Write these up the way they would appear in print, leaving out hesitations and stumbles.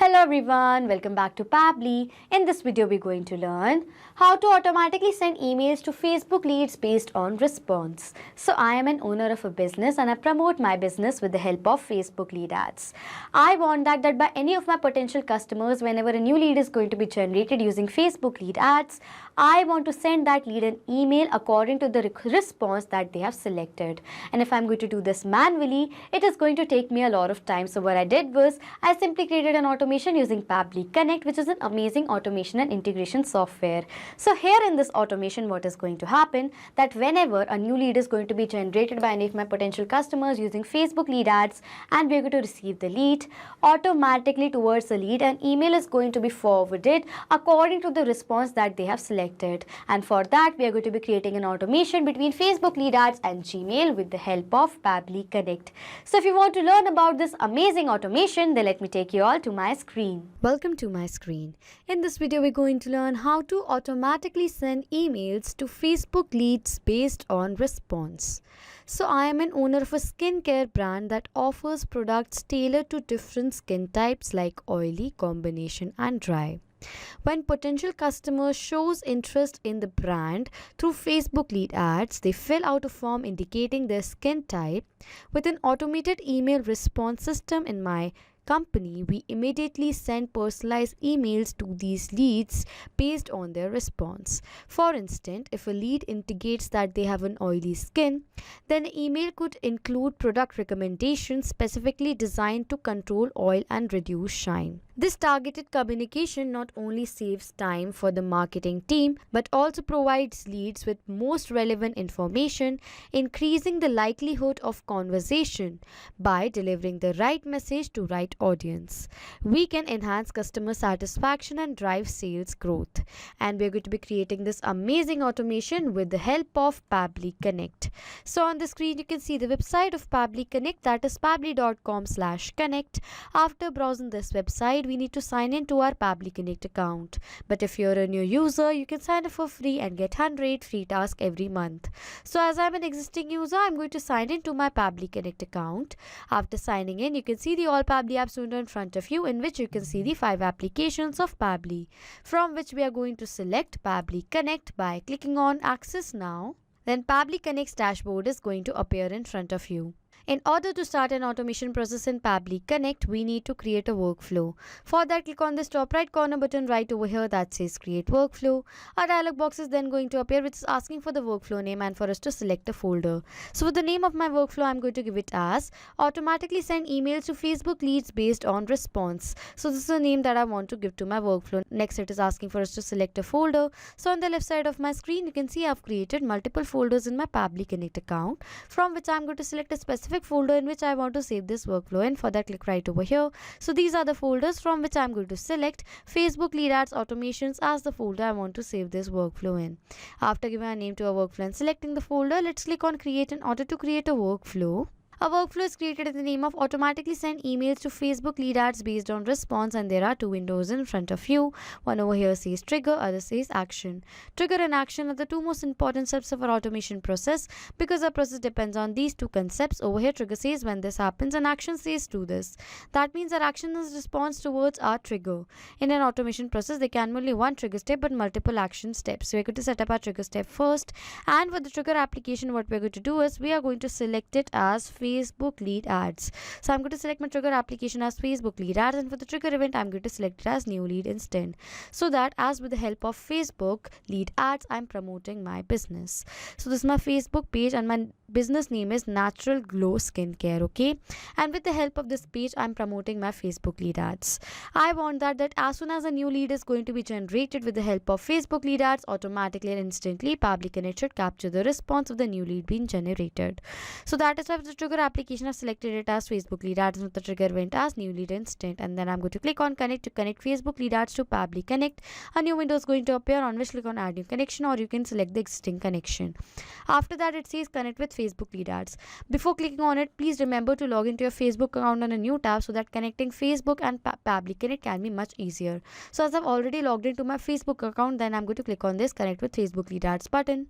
Hello everyone, welcome back to Pabbly. In this video, we're going to learn how to automatically send emails to Facebook leads based on response. So I am an owner of a business and I promote my business with the help of Facebook lead ads. I want that by any of my potential customers, whenever a new lead is going to be generated using Facebook lead ads, I want to send that lead an email according to the response that they have selected. And if I'm going to do this manually, it is going to take me a lot of time. So what I did was I simply created an automation using Pabbly Connect, which is an amazing automation and integration software. So here in this automation, what is going to happen, that whenever a new lead is going to be generated by any of my potential customers using Facebook lead ads, and we're going to receive the lead, automatically towards the lead, an email is going to be forwarded according to the response that they have selected. And for that, we are going to be creating an automation between Facebook lead ads and Gmail with the help of Pabbly Connect. So if you want to learn about this amazing automation, then let me take you all to my screen. Welcome to my screen. In this video, we're going to learn how to automatically send emails to Facebook leads based on response. So I am an owner of a skincare brand that offers products tailored to different skin types like oily, combination and dry. When potential customers shows interest in the brand through Facebook lead ads, they fill out a form indicating their skin type. With an automated email response system in my company, we immediately send personalized emails to these leads based on their response. For instance, if a lead indicates that they have an oily skin, then the email could include product recommendations specifically designed to control oil and reduce shine. This targeted communication not only saves time for the marketing team but also provides leads with most relevant information, increasing the likelihood of conversation by delivering the right message to right audience. We can enhance customer satisfaction and drive sales growth. And we're going to be creating this amazing automation with the help of Pabbly Connect. So on the screen, you can see the website of Pabbly Connect, that is pabbly.com/connect. After browsing this website, we need to sign in to our Pabbly Connect account. But if you're a new user, you can sign up for free and get 100 free tasks every month. So as I'm an existing user, I'm going to sign in to my Pabbly Connect account. After signing in, you can see the all Pabbly apps window in front of you, in which you can see the 5 applications of Pabbly, from which we are going to select Pabbly Connect by clicking on Access Now. Then Pabbly Connect's dashboard is going to appear in front of you. In order to start an automation process in Pabbly Connect, we need to create a workflow. For that, click on this top right corner button right over here that says Create Workflow. A dialog box is then going to appear which is asking for the workflow name and for us to select a folder. So for the name of my workflow, I'm going to give it as Automatically Send Emails to Facebook Leads Based on Response. So this is the name that I want to give to my workflow. Next, it is asking for us to select a folder. So on the left side of my screen, you can see I've created multiple folders in my Pabbly Connect account, from which I'm going to select a specific folder in which I want to save this workflow in. For that, click right over here. So these are the folders from which I'm going to select Facebook lead ads automations as the folder I want to save this workflow in. After giving a name to a workflow and selecting the folder, let's click on Create in order to create a workflow. A workflow is created in the name of Automatically Send Emails to Facebook Lead Ads Based on Response, and there are 2 windows in front of you. One over here says Trigger, other says Action. Trigger and Action are the 2 most important steps of our automation process because our process depends on these 2 concepts. Over here, Trigger says when this happens and Action says do this. That means that action is response towards our trigger. In an automation process, there can be only one trigger step but multiple action steps. So we're going to set up our trigger step first, and for the trigger application, what we're going to do is we are going to select it as Facebook lead ads. So I'm going to select my trigger application as Facebook lead ads, and for the trigger event I'm going to select it as new lead instead, so that as with the help of Facebook lead ads I'm promoting my business. So this is my Facebook page and my business name is Natural Glow Skincare, okay? And with the help of this page I'm promoting my Facebook lead ads. I want that as soon as a new lead is going to be generated with the help of Facebook lead ads, automatically and instantly Pabbly Connect should capture the response of the new lead being generated. So that is why the trigger application I've selected it as Facebook lead ads with the trigger event as new lead instant, and then I'm going to click on Connect to connect Facebook lead ads to Pabbly Connect. A new window is going to appear on which click on Add New Connection, or you can select the existing connection. After that, it says Connect with Facebook lead ads. Before clicking on it, please remember to log into your Facebook account on a new tab so that connecting Facebook and Pabbly Connect can be much easier. So as I've already logged into my Facebook account, then I'm going to click on this Connect with Facebook lead ads button.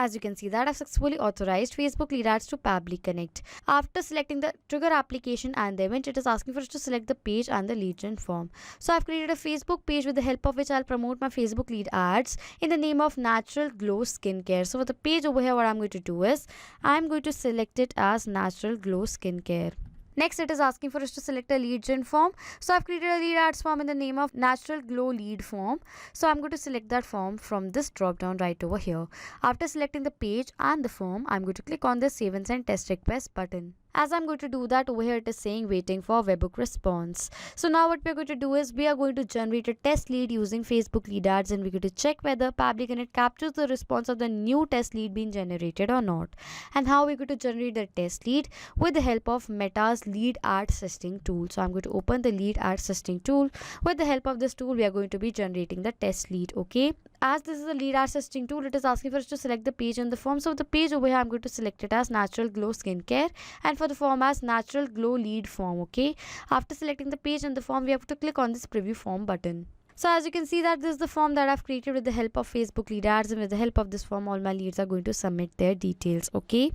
As you can see that I've successfully authorized Facebook lead ads to Pabbly Connect. After selecting the trigger application and the event, it is asking for us to select the page and the lead gen form. So I've created a Facebook page with the help of which I'll promote my Facebook lead ads in the name of Natural Glow Skincare. So for the page over here, what I'm going to do is I'm going to select it as Natural Glow Skincare. Next, it is asking for us to select a lead gen form. So I've created a lead ads form in the name of Natural Glow Lead Form. So I'm going to select that form from this drop down right over here. After selecting the page and the form, I'm going to click on the Save and Send Test Request button. As I'm going to do that, over here it is saying waiting for webhook response. So now what we're going to do is we are going to generate a test lead using Facebook lead ads, and we're going to check whether Pabbly Connect captures the response of the new test lead being generated or not. And how we're going to generate the test lead with the help of Meta's lead ad testing tool. So I'm going to open the lead ad testing tool. With the help of this tool, we are going to be generating the test lead. Okay. As this is a lead ad testing tool, it is asking for us to select the page and the form. So the page over here, I'm going to select it as Natural Glow Skincare, and for the form as Natural Glow Lead Form. Okay. After selecting the page and the form, we have to click on this preview form button. So as you can see that this is the form that I've created with the help of Facebook lead ads, and with the help of this form, all my leads are going to submit their details. Okay.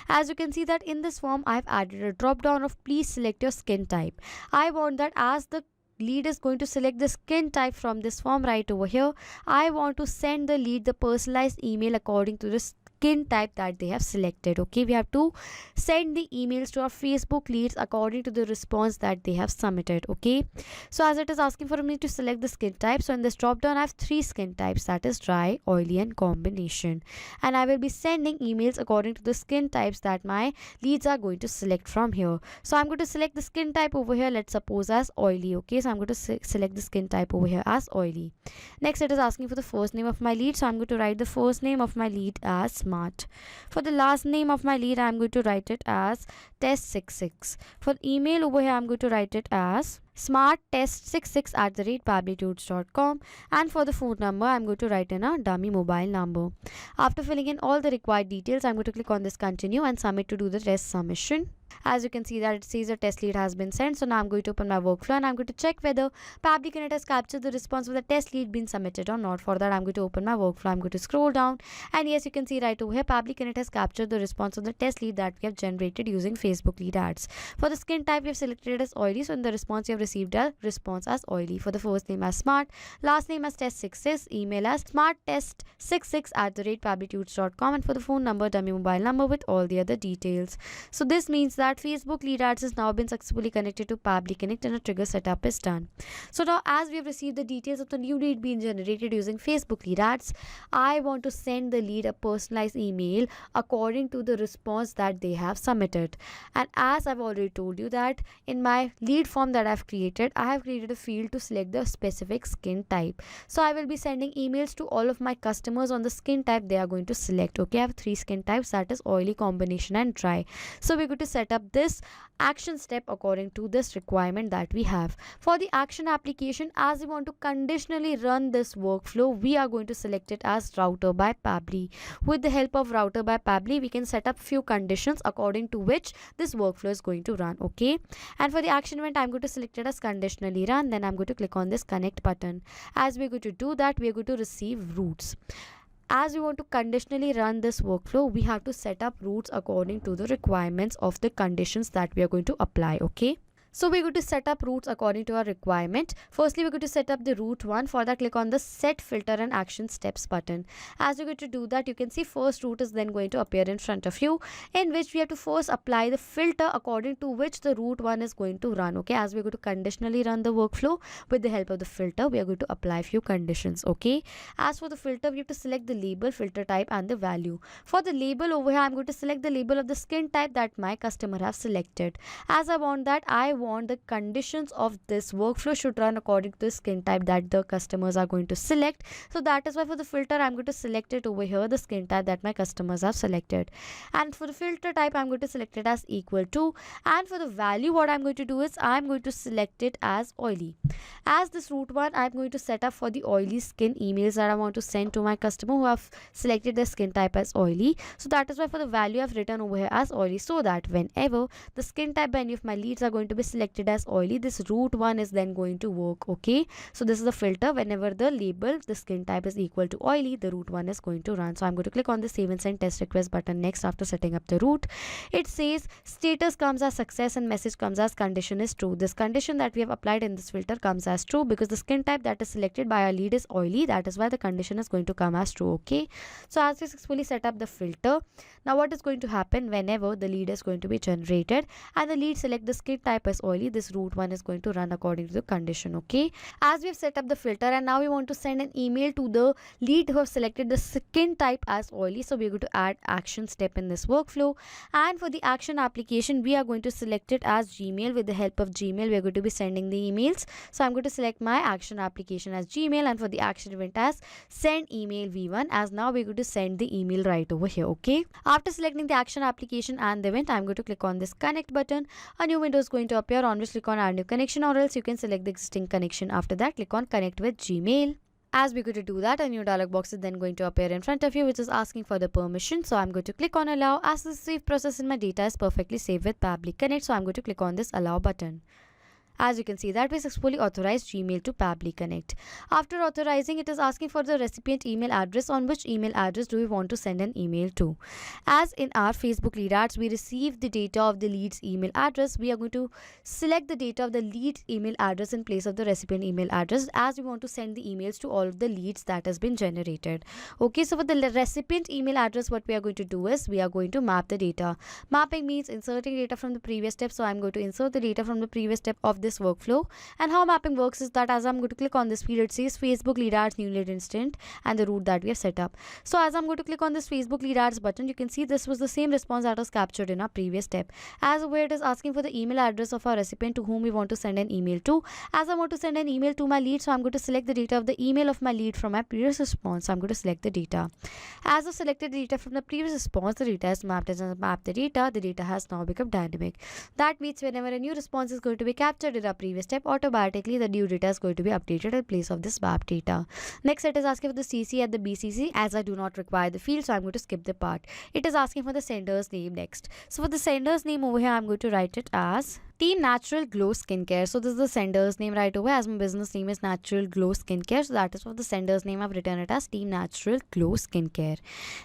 As you can see that in this form, I've added a drop down of please select your skin type. I want that as the lead is going to select the skin type from this form right over here, I want to send the lead the personalized email according to the skin type that they have selected. Okay, we have to send the emails to our Facebook leads according to the response that they have submitted. Okay, so as it is asking for me to select the skin type, so in this drop down I have three skin types, that is dry, oily and combination, and I will be sending emails according to the skin types that my leads are going to select from here. So I'm going to select the skin type over here, let's suppose as oily. Okay, so I'm going to select the skin type over here as oily. Next, it is asking for the first name of my lead, so I'm going to write the first name of my lead as Smart. For the last name of my lead, I'm going to write it as Test66. For email over here, I'm going to write it as smarttest66@pabblytudes.com, and for the phone number, I'm going to write in a dummy mobile number. After filling in all the required details, I'm going to click on this continue and submit to do the test submission. As you can see that it says a test lead has been sent. So now I'm going to open my workflow and I'm going to check whether Pabbly Connect has captured the response of the test lead been submitted or not. For that, I'm going to open my workflow. I'm going to scroll down, and yes, you can see right over here Pabbly Connect has captured the response of the test lead that we have generated using Facebook lead ads. For the skin type, we have selected as oily, so in the response you have received a response as oily. For the first name as Smart, last name as Test66, email as smarttest66@pabblytudes.com, and for the phone number, dummy mobile number with all the other details. So this means that Facebook lead ads has now been successfully connected to Pabbly Connect and a trigger setup is done. So now as we have received the details of the new lead being generated using Facebook lead ads, I want to send the lead a personalized email according to the response that they have submitted. And as I've already told you that in my lead form that I've created, I have created a field to select the specific skin type. So I will be sending emails to all of my customers on the skin type they are going to select. Okay, I have three skin types, that is oily, combination and dry. So we're going to set up this action step according to this requirement that we have. For the action application, as we want to conditionally run this workflow, we are going to select it as router by Pabbly. With the help of router by Pabbly, we can set up few conditions according to which this workflow is going to run. Okay, and for the action event, I'm going to select it as conditionally run. Then I'm going to click on this connect button. As we're going to do that, we're going to receive routes. As we want to conditionally run this workflow, we have to set up routes according to the requirements of the conditions that we are going to apply. Okay, so we're going to set up routes according to our requirement. Firstly, we're going to set up the route 1. For that, click on the set filter and action steps button. As you're going to do that, you can see first route is then going to appear in front of you, in which we have to first apply the filter according to which the route 1 is going to run. Okay, as we're going to conditionally run the workflow with the help of the filter, we are going to apply few conditions. Okay, as for the filter, we have to select the label, filter type and the value. For the label over here, I'm going to select the label of the skin type that my customer have selected. As I want that, I want the conditions of this workflow should run according to the skin type that the customers are going to select. So that is why for the filter, I'm going to select it over here, the skin type that my customers have selected. And for the filter type, I'm going to select it as equal to. And for the value, what I'm going to do is I'm going to select it as oily. As this route 1, I'm going to set up for the oily skin emails that I want to send to my customer who have selected their skin type as oily. So that is why for the value, I've written over here as oily, so that whenever the skin type by any of my leads are going to be selected selected as oily, this root one is then going to work. Okay, so this is the filter. Whenever the label, the skin type is equal to oily, the root one is going to run. So I'm going to click on the save and send test request button next. After setting up the root, it says status comes as success and message comes as condition is true. This condition that we have applied in this filter comes as true because the skin type that is selected by our lead is oily. That is why the condition is going to come as true. Okay, so as we successfully set up the filter, now what is going to happen whenever the lead is going to be generated and the lead select the skin type as oily, this root one is going to run according to the condition. Okay, as we have set up the filter and now we want to send an email to the lead who have selected the skin type as oily, so we're going to add action step in this workflow. And for the action application, we are going to select it as Gmail. With the help of Gmail, we are going to be sending the emails. So I'm going to select my action application as Gmail, and for the action event as send email v1, as now we're going to send the email right over here. Okay, after selecting the action application and the event, I'm going to click on this connect button. A new window is going to appear, on which click on add new connection, or else you can select the existing connection. After that, click on connect with Gmail. As we're going to do that, a new dialog box is then going to appear in front of you, which is asking for the permission. So I'm going to click on allow, as the save process in my data is perfectly saved with Pabbly Connect. So I'm going to click on this allow button. As you can see that we successfully authorized Gmail to Pabbly Connect. After authorizing, it is asking for the recipient email address, on which email address do we want to send an email to. As in our Facebook lead ads, we receive the data of the lead's email address. We are going to select the data of the lead email address in place of the recipient email address, as we want to send the emails to all of the leads that has been generated. Okay, so for the recipient email address, what we are going to do is we are going to map the data. Mapping means inserting data from the previous step. So I'm going to insert the data from the previous step of this workflow. And how mapping works is that as I'm going to click on this field, it says Facebook lead ads new lead instant and the route that we have set up. So as I'm going to click on this Facebook lead ads button, you can see this was the same response that was captured in our previous step. As where it is asking for the email address of our recipient to whom we want to send an email to. As I want to send an email to my lead, so I'm going to select the data of the email of my lead from my previous response. So I'm going to select the data. As I selected the data from the previous response, the data is mapped. As I mapped the data has now become dynamic. That means whenever a new response is going to be captured in our previous step, automatically the new data is going to be updated in place of this map data. Next, it is asking for the CC and the BCC. As I do not require the field, so I'm going to skip the part. It is asking for the sender's name next. So for the sender's name over here, I'm going to write it as Team Natural Glow Skincare. So this is the sender's name right away, as my business name is Natural Glow Skincare. So that is for the sender's name. I've written it as Team Natural Glow Skincare.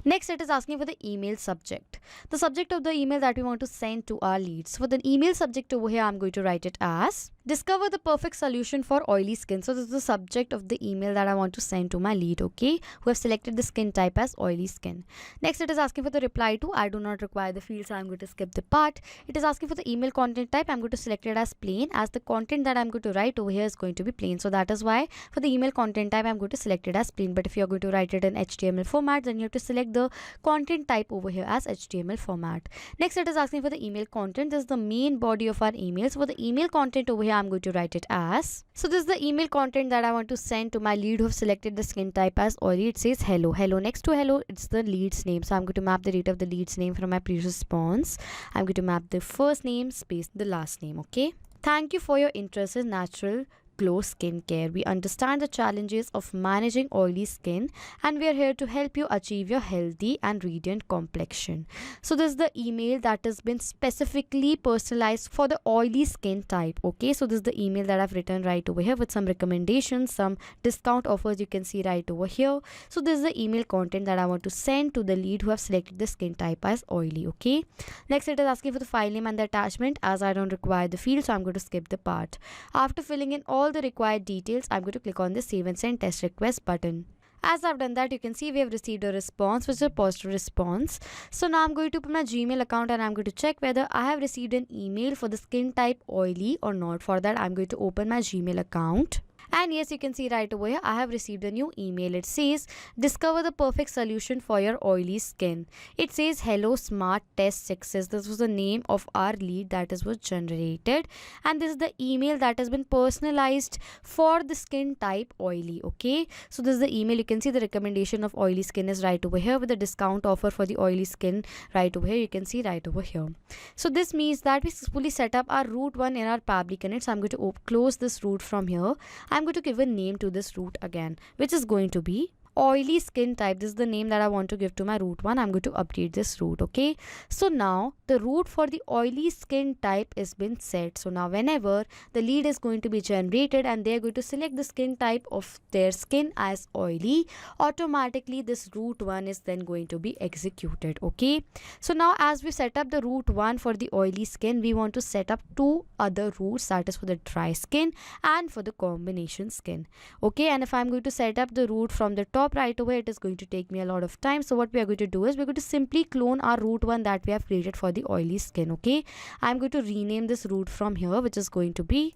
Next, it is asking for the email subject. The subject of the email that we want to send to our leads. For the email subject over here, I'm going to write it as Discover the perfect solution for oily skin. So this is the subject of the email that I want to send to my lead, okay, who have selected the skin type as oily skin. Next, it is asking for the reply to. I do not require the field, so I'm going to skip the part. It is asking for the email content type. I'm going to select it as plain, as the content that I'm going to write over here is going to be plain. So that is why for the email content type, I'm going to select it as plain. But if you're going to write it in HTML format, then you have to select the content type over here as HTML format. Next, it is asking for the email content. This is the main body of our emails. For the email content over here, I'm going to write it as. So this is the email content that I want to send to my lead who have selected the skin type as oily. It says hello. Hello. Next to hello, it's the lead's name. So I'm going to map the data of the lead's name from my previous response. I'm going to map the first name space the last name. Okay. Thank you for your interest in Natural Glow Skincare. We understand the challenges of managing oily skin, and we are here to help you achieve your healthy and radiant complexion. So this is the email that has been specifically personalized for the oily skin type. Okay, so this is the email that I've written right over here with some recommendations, some discount offers you can see right over here. So this is the email content that I want to send to the lead who have selected the skin type as oily. Okay, next it is asking for the file name and the attachment. As I don't require the field, so I'm going to skip the part. After filling in all the required details, I'm going to click on the save and send test request button. As I've done that, you can see we have received a response, which is a positive response. So now I'm going to put my Gmail account and I'm going to check whether I have received an email for the skin type oily or not. For that, I'm going to open my Gmail account. And yes, you can see right over here, I have received a new email. It says, discover the perfect solution for your oily skin. It says, hello smart test success. This was the name of our lead that was generated. And this is the email that has been personalized for the skin type oily. Okay. So this is the email. You can see the recommendation of oily skin is right over here with the discount offer for the oily skin right over here. You can see right over here. So this means that we successfully set up our root one in our Pabbly Connect. So I'm going to close this root from here. I'm going to give a name to this route again, which is going to be oily skin type. This is the name that I want to give to my root one. I'm going to update this root. Okay, so now the root for the oily skin type is been set. So now whenever the lead is going to be generated and they're going to select the skin type of their skin as oily, automatically this root one is then going to be executed. Okay, so now as we set up the root one for the oily skin, we want to set up two other roots, that is for the dry skin and for the combination skin. Okay, and if I'm going to set up the root from the top right away, it is going to take me a lot of time. So what we are going to do is we're going to simply clone our root one that we have created for the oily skin. Okay, I'm going to rename this root from here, which is going to be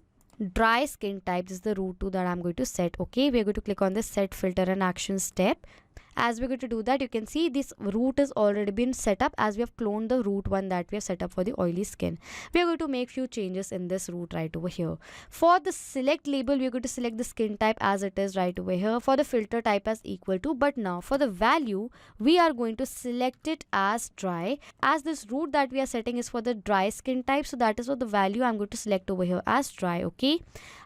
dry skin type. This is the root 2 that I'm going to set. Okay, we're going to click on the set filter and action step. As we're going to do that, you can see this root is already been set up as we have cloned the root one that we have set up for the oily skin. We are going to make few changes in this root right over here. For the select label, we're going to select the skin type as it is right over here. For the filter type as equal to, but now for the value, we are going to select it as dry, as this root that we are setting is for the dry skin type. So that is what the value I'm going to select over here as dry. Okay,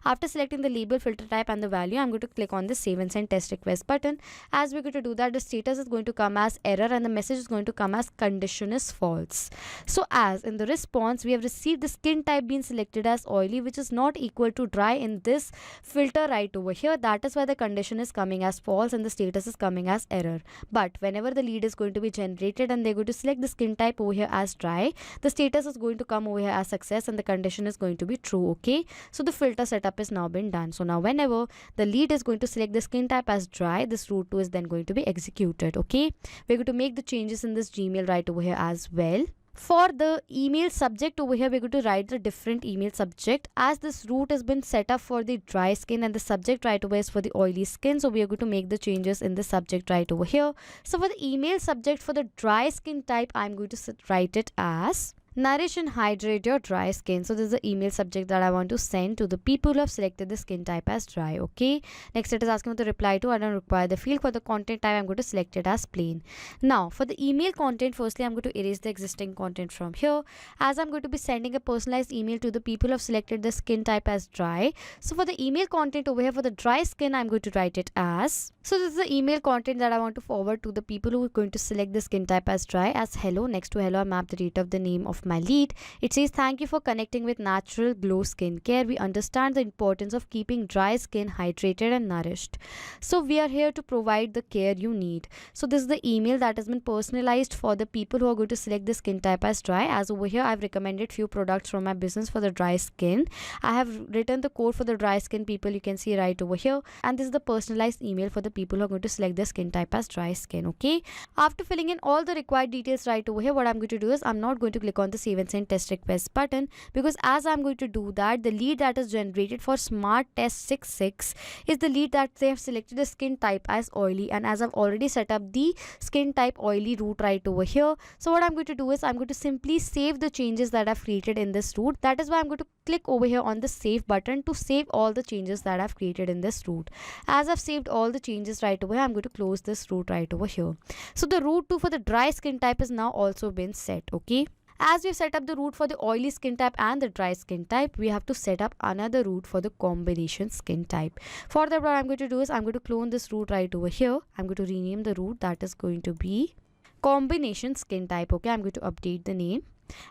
after selecting the label, filter type and the value, I'm going to click on the save and send test request button. As we're going to do that, the status is going to come as error and the message is going to come as condition is false. So as in the response, we have received the skin type being selected as oily, which is not equal to dry in this filter right over here. That is why the condition is coming as false and the status is coming as error. But whenever the lead is going to be generated and they're going to select the skin type over here as dry, the status is going to come over here as success and the condition is going to be true. Okay, so the filter setup is now been done. So now whenever the lead is going to select the skin type as dry, this root 2 is then going to be executed. Okay, we're going to make the changes in this Gmail right over here as well. For the email subject over here, we're going to write the different email subject, as this root has been set up for the dry skin and the subject right over is for the oily skin. So we are going to make the changes in the subject right over here. So for the email subject for the dry skin type, I'm going to write it as nourish and hydrate your dry skin. So this is the email subject that I want to send to the people who have selected the skin type as dry. Okay, next it is asking for the reply to. I don't require the field. For the content type, I'm going to select it as plain. Now for the email content, firstly I'm going to erase the existing content from here, as I'm going to be sending a personalized email to the people who have selected the skin type as dry. So for the email content over here, for the dry skin, I'm going to write it as, so this is the email content that I want to forward to the people who are going to select the skin type as dry, as hello. Next to hello, I map the date of the name of my lead. It says thank you for connecting with Natural Glow Skincare. We understand the importance of keeping dry skin hydrated and nourished. So we are here to provide the care you need. So this is the email that has been personalized for the people who are going to select the skin type as dry. As over here, I've recommended few products from my business for the dry skin. I have written the code for the dry skin people, you can see right over here, and this is the personalized email for the people who are going to select the skin type as dry skin. Okay, after filling in all the required details right over here, what I'm going to do is I'm not going to click on the save and send test request button, because as I'm going to do that, the lead that is generated for smart test 66 is the lead that they have selected the skin type as oily, and as I've already set up the skin type oily root right over here, so what I'm going to do is I'm going to simply save the changes that I've created in this root. That is why I'm going to click over here on the save button to save all the changes that I've created in this root. As I've saved all the changes right over here, I'm going to close this root right over here. So the root 2 for the dry skin type is now also been set. Okay, as we've set up the root for the oily skin type and the dry skin type, we have to set up another root for the combination skin type. For that, what I'm going to do is I'm going to clone this root right over here. I'm going to rename the root, that is going to be combination skin type. Okay, I'm going to update the name.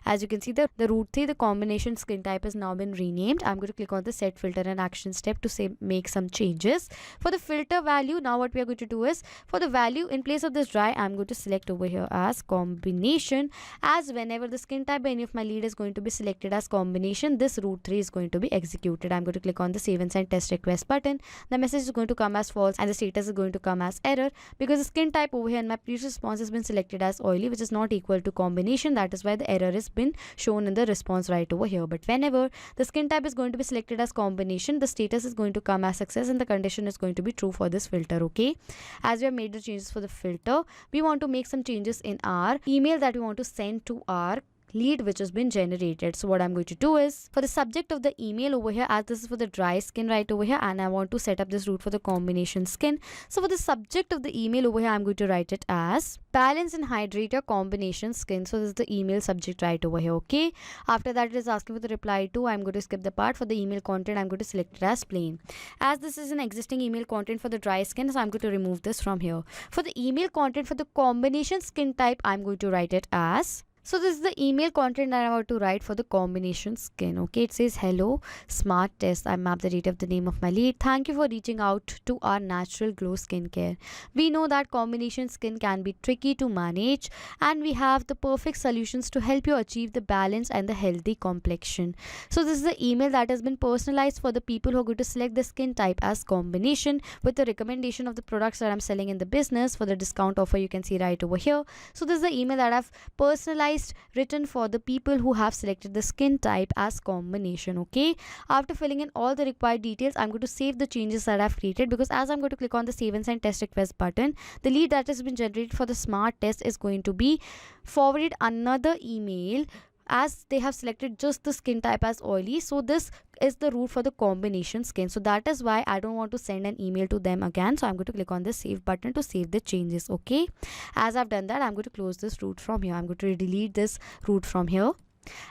As you can see, the root 3, the combination skin type, has now been renamed. I'm going to click on the set filter and action step to make some changes. For the filter value, now what we are going to do is, for the value in place of this dry, I'm going to select over here as combination, as whenever the skin type by any of my lead is going to be selected as combination, this root 3 is going to be executed. I'm going to click on the save and send test request button. The message is going to come as false and the status is going to come as error, because the skin type over here in my previous response has been selected as oily, which is not equal to combination. That is why the error has been shown in the response right over here. But whenever the skin type is going to be selected as combination, the status is going to come as success and the condition is going to be true for this filter. Okay, as we have made the changes for the filter, we want to make some changes in our email that we want to send to our lead which has been generated. So what I'm going to do is, for the subject of the email over here, as this is for the dry skin right over here, and I want to set up this route for the combination skin. So for the subject of the email over here, I'm going to write it as balance and hydrate your combination skin. So this is the email subject right over here. Okay, after that it is asking for the reply to. I'm going to skip the part. For the email content, I'm going to select it as plain, as this is an existing email content for the dry skin, so I'm going to remove this from here. For the email content for the combination skin type, I'm going to write it as, so this is the email content that I'm about to write for the combination skin. Okay, it says hello smart test. I map the data of the name of my lead. Thank you for reaching out to our natural glow skincare. We know that combination skin can be tricky to manage, and we have the perfect solutions to help you achieve the balance and the healthy complexion. So this is the email that has been personalized for the people who are going to select the skin type as combination with the recommendation of the products that I'm selling in the business. For the discount offer, you can see right over here. So this is the email that I've personalized, written for the people who have selected the skin type as combination. Okay, after filling in all the required details, I'm going to save the changes that I've created, because as I'm going to click on the save and send test request button, the lead that has been generated for the smart test is going to be forwarded another email, as they have selected just the skin type as oily. So this is the route for the combination skin. So that is why I don't want to send an email to them again. So I'm going to click on the save button to save the changes. Okay, as I've done that, I'm going to close this route from here. I'm going to delete this route from here.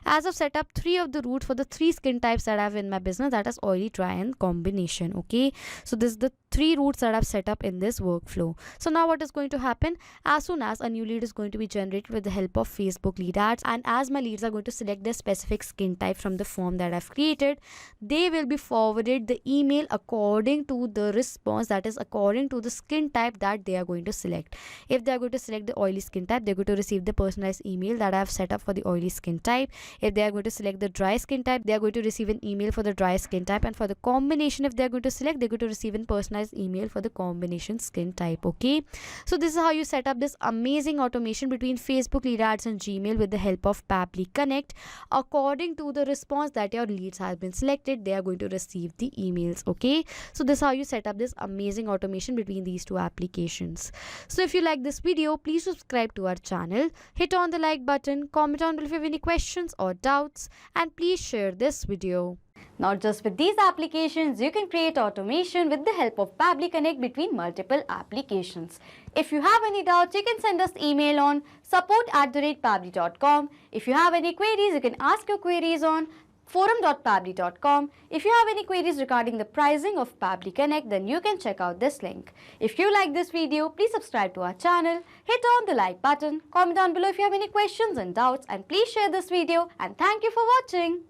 As I've set up 3 of the routes for the 3 skin types that I have in my business, that is oily, dry and combination. Okay, so this is the 3 routes that I've set up in this workflow. So now what is going to happen, as soon as a new lead is going to be generated with the help of Facebook lead ads, and as my leads are going to select their specific skin type from the form that I've created, they will be forwarded the email according to the response, that is according to the skin type that they are going to select. If they are going to select the oily skin type, they're going to receive the personalized email that I have set up for the oily skin type. If they are going to select the dry skin type, they are going to receive an email for the dry skin type, and for the combination, if they are going to select, they're going to receive a personalized email for the combination skin type. Okay, so this is how you set up this amazing automation between Facebook lead ads and Gmail with the help of Pabbly Connect. According to the response that your leads have been selected, they are going to receive the emails. Okay, so this is how you set up this amazing automation between these two applications. So if you like this video, please subscribe to our channel, hit on the like button, comment down below if you have any questions or doubts, and please share this video. Not just with these applications, you can create automation with the help of Pabbly Connect between multiple applications. If you have any doubts, you can send us email on support@pabbly.com. If you have any queries, you can ask your queries on forum.pabbly.com. If you have any queries regarding the pricing of Pabbly Connect, then you can check out this link. If you like this video, please subscribe to our channel, hit on the like button, comment down below if you have any questions and doubts, and please share this video, and thank you for watching.